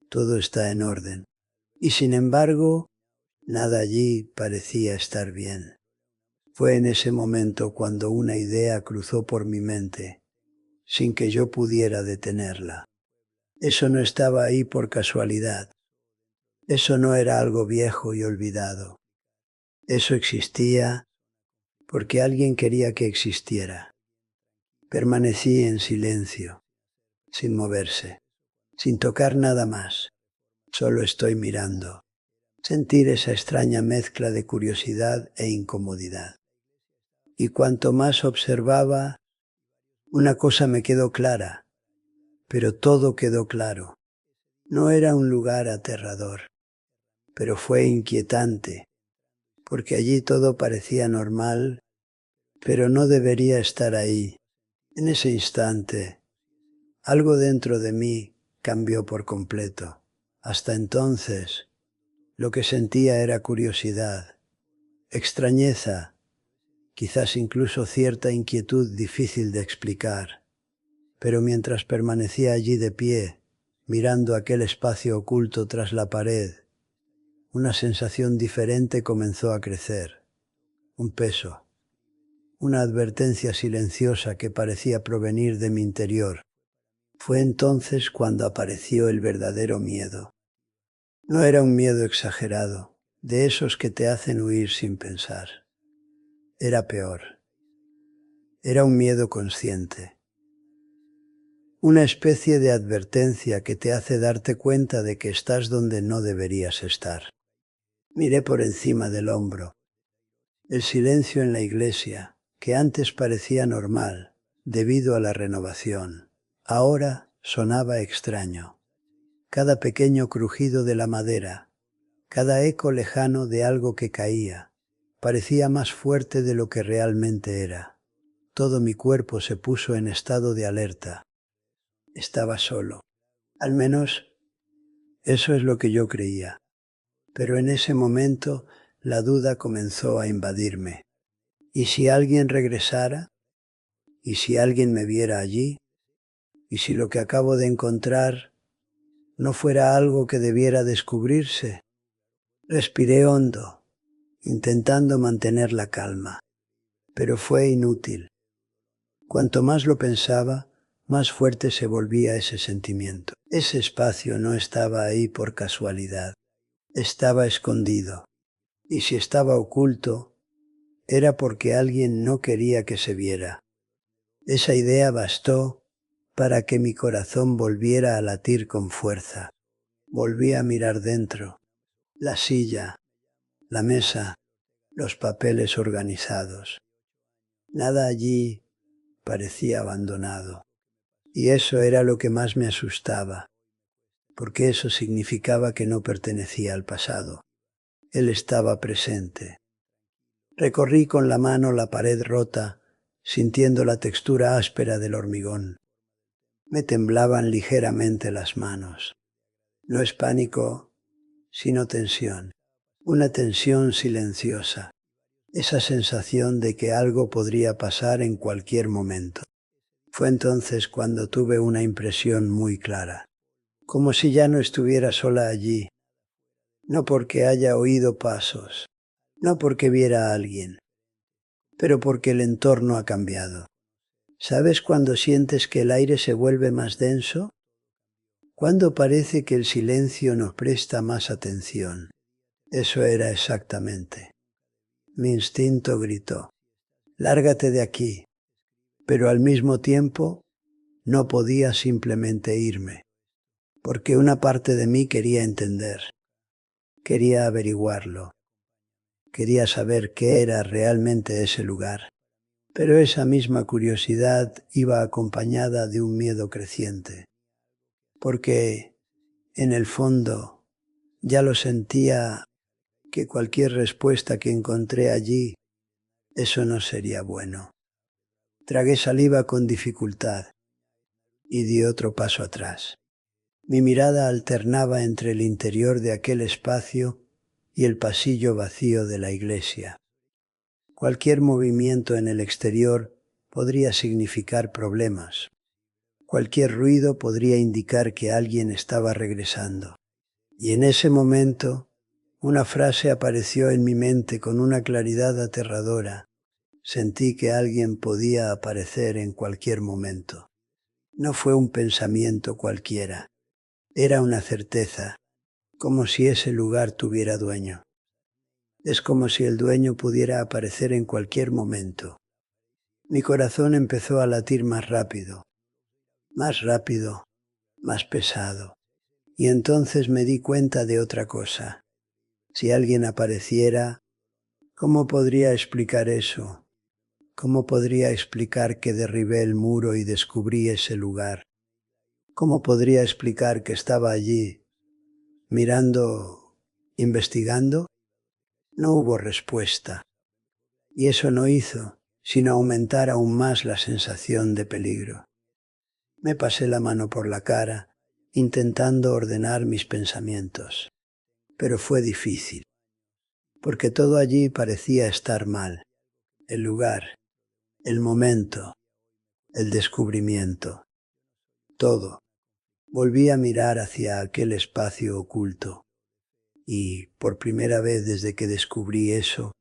todo está en orden. Y sin embargo, nada allí parecía estar bien. Fue en ese momento cuando una idea cruzó por mi mente, sin que yo pudiera detenerla. Eso no estaba ahí por casualidad. Eso no era algo viejo y olvidado. Eso existía porque alguien quería que existiera. Permanecí en silencio, sin moverse, sin tocar nada más. Solo estoy mirando. Sentir esa extraña mezcla de curiosidad e incomodidad. Y cuanto más observaba, una cosa me quedó clara, pero todo quedó claro. No era un lugar aterrador, pero fue inquietante, porque allí todo parecía normal, pero no debería estar ahí. En ese instante, algo dentro de mí cambió por completo. Hasta entonces, lo que sentía era curiosidad, extrañeza, quizás incluso cierta inquietud difícil de explicar. Pero mientras permanecía allí de pie, mirando aquel espacio oculto tras la pared, una sensación diferente comenzó a crecer, un peso, una advertencia silenciosa que parecía provenir de mi interior. Fue entonces cuando apareció el verdadero miedo. No era un miedo exagerado, de esos que te hacen huir sin pensar. Era peor. Era un miedo consciente. Una especie de advertencia que te hace darte cuenta de que estás donde no deberías estar. Miré por encima del hombro. El silencio en la iglesia, que antes parecía normal, debido a la renovación, ahora sonaba extraño. Cada pequeño crujido de la madera, cada eco lejano de algo que caía, parecía más fuerte de lo que realmente era. Todo mi cuerpo se puso en estado de alerta. Estaba solo. Al menos, eso es lo que yo creía. Pero en ese momento, la duda comenzó a invadirme. ¿Y si alguien regresara? ¿Y si alguien me viera allí? ¿Y si lo que acabo de encontrar no fuera algo que debiera descubrirse? Respiré hondo intentando mantener la calma, pero fue inútil. Cuanto más lo pensaba, más fuerte se volvía ese sentimiento. Ese espacio no estaba ahí por casualidad, estaba escondido, y si estaba oculto, era porque alguien no quería que se viera. Esa idea bastó para que mi corazón volviera a latir con fuerza. Volví a mirar dentro, la silla, la mesa, los papeles organizados. Nada allí parecía abandonado. Y eso era lo que más me asustaba, porque eso significaba que no pertenecía al pasado. Él estaba presente. Recorrí con la mano la pared rota, sintiendo la textura áspera del hormigón. Me temblaban ligeramente las manos. No es pánico, sino tensión. Una tensión silenciosa. Esa sensación de que algo podría pasar en cualquier momento. Fue entonces cuando tuve una impresión muy clara. Como si ya no estuviera sola allí. No porque haya oído pasos, no porque viera a alguien, pero porque el entorno ha cambiado. ¿Sabes cuando sientes que el aire se vuelve más denso? Cuando parece que el silencio nos presta más atención. Eso era exactamente. Mi instinto gritó, lárgate de aquí, pero al mismo tiempo no podía simplemente irme, porque una parte de mí quería entender, quería averiguarlo, quería saber qué era realmente ese lugar. Pero esa misma curiosidad iba acompañada de un miedo creciente, porque en el fondo ya lo sentía que cualquier respuesta que encontré allí, eso no sería bueno. Tragué saliva con dificultad y di otro paso atrás. Mi mirada alternaba entre el interior de aquel espacio y el pasillo vacío de la iglesia. Cualquier movimiento en el exterior podría significar problemas. Cualquier ruido podría indicar que alguien estaba regresando. Y en ese momento, una frase apareció en mi mente con una claridad aterradora. Sentí que alguien podía aparecer en cualquier momento. No fue un pensamiento cualquiera. Era una certeza, como si ese lugar tuviera dueño. Es como si el dueño pudiera aparecer en cualquier momento. Mi corazón empezó a latir más rápido, más pesado. Y entonces me di cuenta de otra cosa. Si alguien apareciera, ¿cómo podría explicar eso? ¿Cómo podría explicar que derribé el muro y descubrí ese lugar? ¿Cómo podría explicar que estaba allí, mirando, investigando? No hubo respuesta. Y eso no hizo sino aumentar aún más la sensación de peligro. Me pasé la mano por la cara, intentando ordenar mis pensamientos. Pero fue difícil, porque todo allí parecía estar mal. El lugar, el momento, el descubrimiento. Todo. Volví a mirar hacia aquel espacio oculto. Y, por primera vez desde que descubrí eso,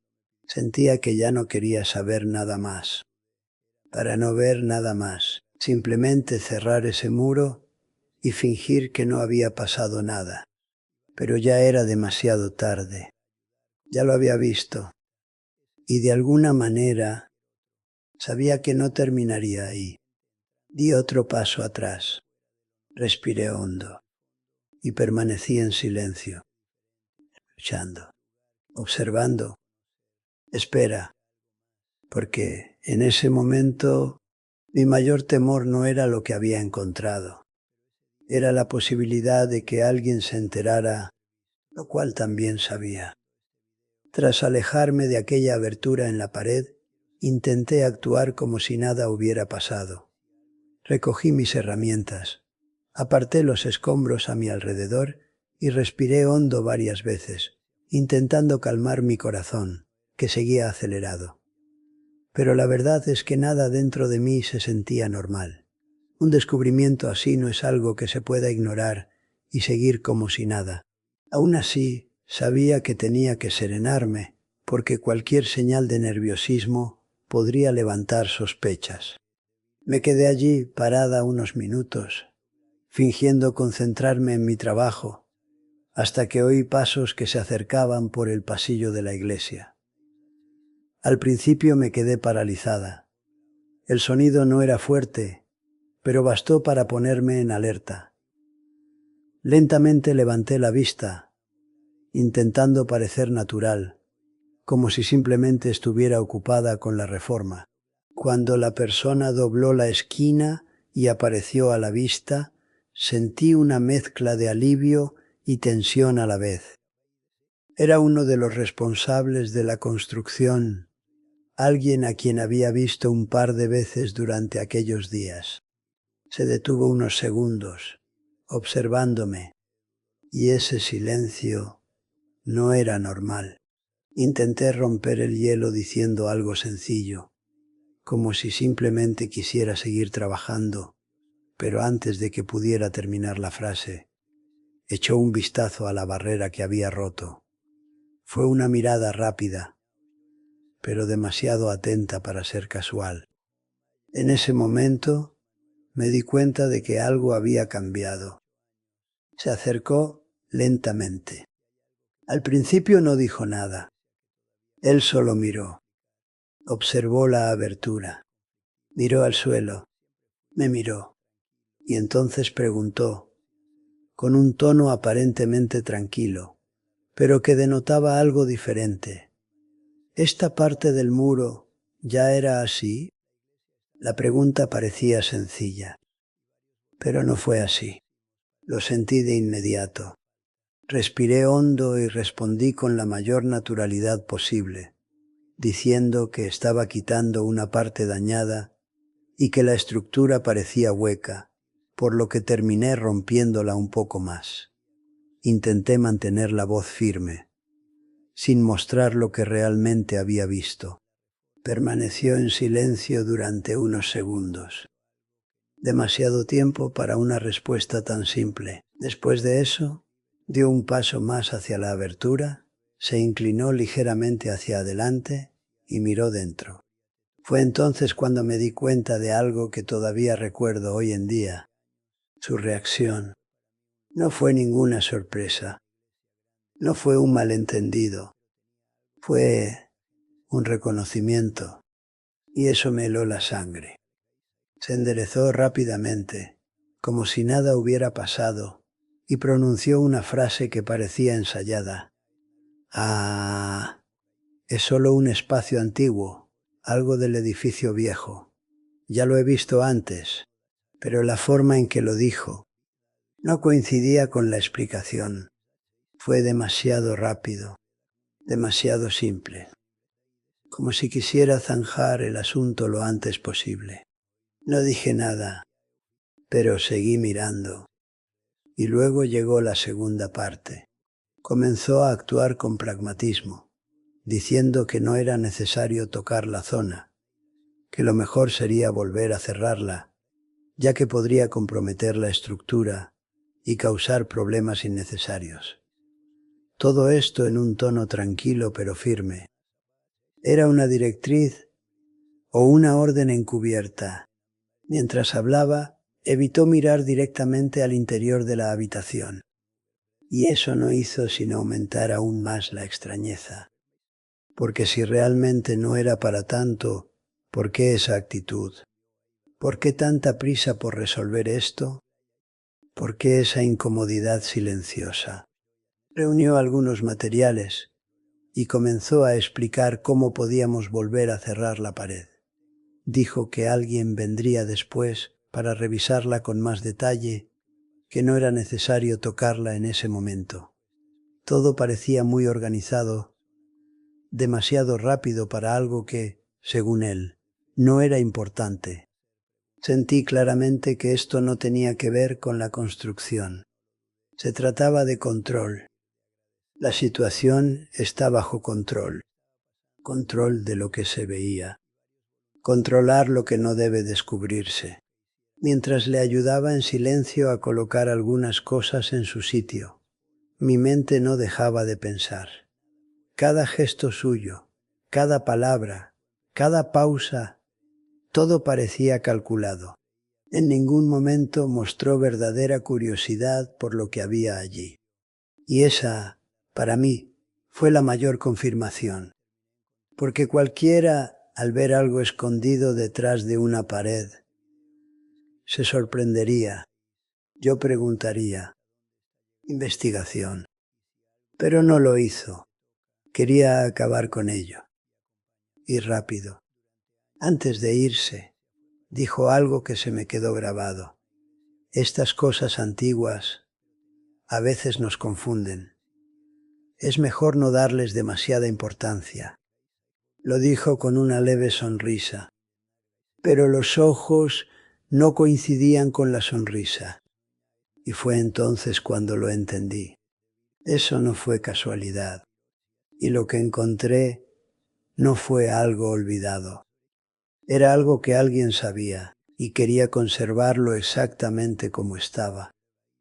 sentía que ya no quería saber nada más. Para no ver nada más, simplemente cerrar ese muro y fingir que no había pasado nada. Pero ya era demasiado tarde. Ya lo había visto. Y de alguna manera sabía que no terminaría ahí. Di otro paso atrás. Respiré hondo y permanecí en silencio, escuchando, observando. Espera, porque en ese momento mi mayor temor no era lo que había encontrado. Era la posibilidad de que alguien se enterara, lo cual también sabía. Tras alejarme de aquella abertura en la pared, intenté actuar como si nada hubiera pasado. Recogí mis herramientas, aparté los escombros a mi alrededor y respiré hondo varias veces, intentando calmar mi corazón, que seguía acelerado. Pero la verdad es que nada dentro de mí se sentía normal. Un descubrimiento así no es algo que se pueda ignorar y seguir como si nada. Aún así, sabía que tenía que serenarme, porque cualquier señal de nerviosismo podría levantar sospechas. Me quedé allí parada unos minutos, fingiendo concentrarme en mi trabajo, hasta que oí pasos que se acercaban por el pasillo de la iglesia. Al principio me quedé paralizada. El sonido no era fuerte, pero bastó para ponerme en alerta. Lentamente levanté la vista, intentando parecer natural, como si simplemente estuviera ocupada con la reforma. Cuando la persona dobló la esquina y apareció a la vista, sentí una mezcla de alivio y tensión a la vez. Era uno de los responsables de la construcción, alguien a quien había visto un par de veces durante aquellos días. Se detuvo unos segundos, observándome, y ese silencio no era normal. Intenté romper el hielo diciendo algo sencillo, como si simplemente quisiera seguir trabajando, pero antes de que pudiera terminar la frase, echó un vistazo a la barrera que había roto. Fue una mirada rápida, pero demasiado atenta para ser casual. En ese momento me di cuenta de que algo había cambiado. Se acercó lentamente. Al principio no dijo nada. Él solo miró. Observó la abertura. Miró al suelo. Me miró. Y entonces preguntó, con un tono aparentemente tranquilo, pero que denotaba algo diferente. ¿Esta parte del muro ya era así? La pregunta parecía sencilla, pero no fue así. Lo sentí de inmediato. Respiré hondo y respondí con la mayor naturalidad posible, diciendo que estaba quitando una parte dañada y que la estructura parecía hueca, por lo que terminé rompiéndola un poco más. Intenté mantener la voz firme, sin mostrar lo que realmente había visto. Permaneció en silencio durante unos segundos. Demasiado tiempo para una respuesta tan simple. Después de eso, dio un paso más hacia la abertura, se inclinó ligeramente hacia adelante y miró dentro. Fue entonces cuando me di cuenta de algo que todavía recuerdo hoy en día. Su reacción. No fue ninguna sorpresa. No fue un malentendido. Fue un reconocimiento. Y eso me heló la sangre. Se enderezó rápidamente, como si nada hubiera pasado, y pronunció una frase que parecía ensayada. Ah, es solo un espacio antiguo, algo del edificio viejo. Ya lo he visto antes, pero la forma en que lo dijo no coincidía con la explicación. Fue demasiado rápido, demasiado simple, como si quisiera zanjar el asunto lo antes posible. No dije nada, pero seguí mirando. Y luego llegó la segunda parte. Comenzó a actuar con pragmatismo, diciendo que no era necesario tocar la zona, que lo mejor sería volver a cerrarla, ya que podría comprometer la estructura y causar problemas innecesarios. Todo esto en un tono tranquilo pero firme. Era una directriz o una orden encubierta. Mientras hablaba, evitó mirar directamente al interior de la habitación. Y eso no hizo sino aumentar aún más la extrañeza. Porque si realmente no era para tanto, ¿por qué esa actitud? ¿Por qué tanta prisa por resolver esto? ¿Por qué esa incomodidad silenciosa? Reunió algunos materiales y comenzó a explicar cómo podíamos volver a cerrar la pared. Dijo que alguien vendría después para revisarla con más detalle, que no era necesario tocarla en ese momento. Todo parecía muy organizado, demasiado rápido para algo que, según él, no era importante. Sentí claramente que esto no tenía que ver con la construcción. Se trataba de control. La situación está bajo control. Control de lo que se veía. Controlar lo que no debe descubrirse. Mientras le ayudaba en silencio a colocar algunas cosas en su sitio, mi mente no dejaba de pensar. Cada gesto suyo, cada palabra, cada pausa, todo parecía calculado. En ningún momento mostró verdadera curiosidad por lo que había allí. Y esa, para mí, fue la mayor confirmación. Porque cualquiera, al ver algo escondido detrás de una pared, se sorprendería. Yo preguntaría, investigación. Pero no lo hizo. Quería acabar con ello. Y rápido. Antes de irse, dijo algo que se me quedó grabado. Estas cosas antiguas a veces nos confunden. Es mejor no darles demasiada importancia. Lo dijo con una leve sonrisa, pero los ojos no coincidían con la sonrisa. Y fue entonces cuando lo entendí. Eso no fue casualidad. Y lo que encontré no fue algo olvidado. Era algo que alguien sabía y quería conservarlo exactamente como estaba,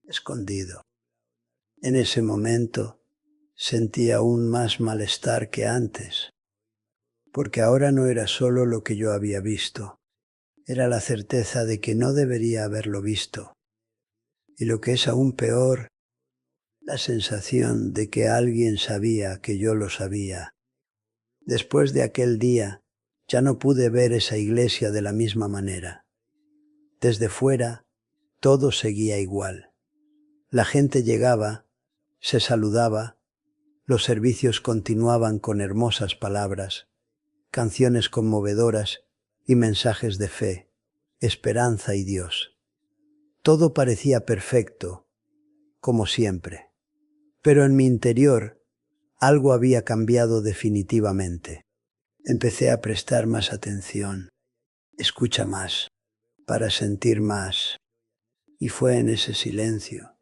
escondido. En ese momento sentí aún más malestar que antes, porque ahora no era solo lo que yo había visto, era la certeza de que no debería haberlo visto. Y lo que es aún peor, la sensación de que alguien sabía que yo lo sabía. Después de aquel día, ya no pude ver esa iglesia de la misma manera. Desde fuera, todo seguía igual. La gente llegaba, se saludaba, los servicios continuaban con hermosas palabras, canciones conmovedoras y mensajes de fe, esperanza y Dios. Todo parecía perfecto, como siempre. Pero en mi interior, algo había cambiado definitivamente. Empecé a prestar más atención, escucha más, para sentir más. Y fue en ese silencio,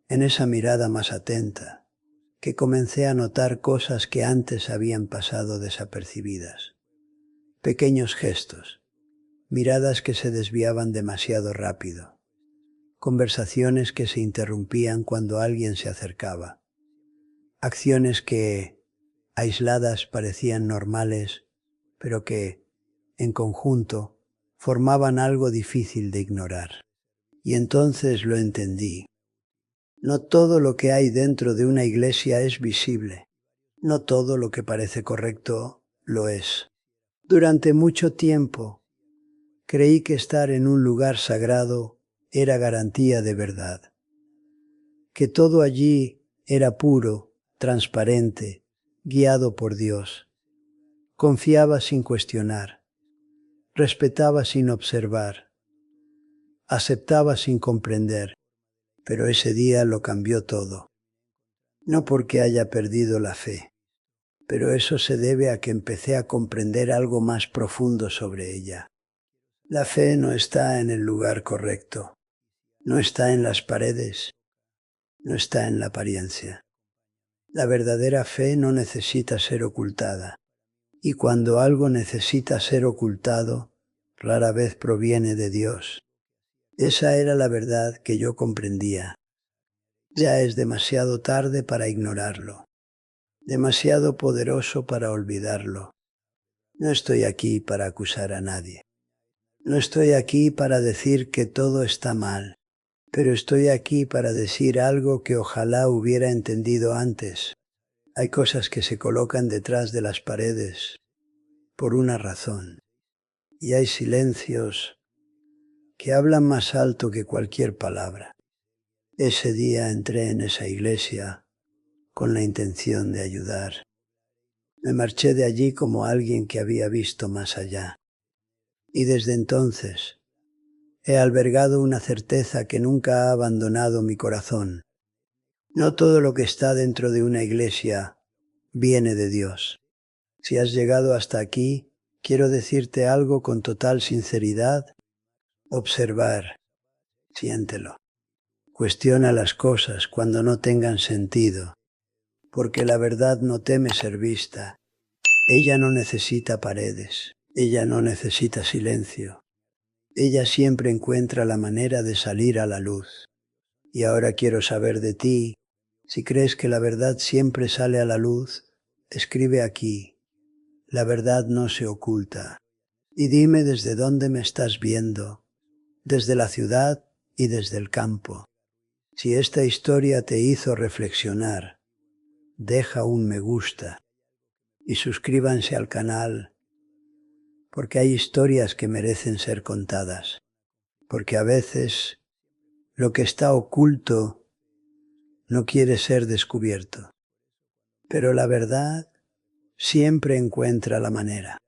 en esa mirada más atenta, que comencé a notar cosas que antes habían pasado desapercibidas. Pequeños gestos, miradas que se desviaban demasiado rápido, conversaciones que se interrumpían cuando alguien se acercaba, acciones que, aisladas, parecían normales, pero que, en conjunto, formaban algo difícil de ignorar. Y entonces lo entendí. No todo lo que hay dentro de una iglesia es visible. No todo lo que parece correcto lo es. Durante mucho tiempo, creí que estar en un lugar sagrado era garantía de verdad. Que todo allí era puro, transparente, guiado por Dios. Confiaba sin cuestionar. Respetaba sin observar. Aceptaba sin comprender. Pero ese día lo cambió todo. No porque haya perdido la fe, pero eso se debe a que empecé a comprender algo más profundo sobre ella. La fe no está en el lugar correcto, no está en las paredes, no está en la apariencia. La verdadera fe no necesita ser ocultada, y cuando algo necesita ser ocultado, rara vez proviene de Dios. Esa era la verdad que yo comprendía. Ya es demasiado tarde para ignorarlo, demasiado poderoso para olvidarlo. No estoy aquí para acusar a nadie. No estoy aquí para decir que todo está mal, pero estoy aquí para decir algo que ojalá hubiera entendido antes. Hay cosas que se colocan detrás de las paredes por una razón, y hay silencios que hablan más alto que cualquier palabra. Ese día entré en esa iglesia con la intención de ayudar. Me marché de allí como alguien que había visto más allá. Y desde entonces he albergado una certeza que nunca ha abandonado mi corazón. No todo lo que está dentro de una iglesia viene de Dios. Si has llegado hasta aquí, quiero decirte algo con total sinceridad. Observar, siéntelo. Cuestiona las cosas cuando no tengan sentido, porque la verdad no teme ser vista. Ella no necesita paredes, ella no necesita silencio. Ella siempre encuentra la manera de salir a la luz. Y ahora quiero saber de ti, si crees que la verdad siempre sale a la luz, escribe aquí, la verdad no se oculta. Y dime desde dónde me estás viendo, desde la ciudad y desde el campo. Si esta historia te hizo reflexionar, deja un me gusta y suscríbanse al canal, porque hay historias que merecen ser contadas, porque a veces lo que está oculto no quiere ser descubierto, pero la verdad siempre encuentra la manera.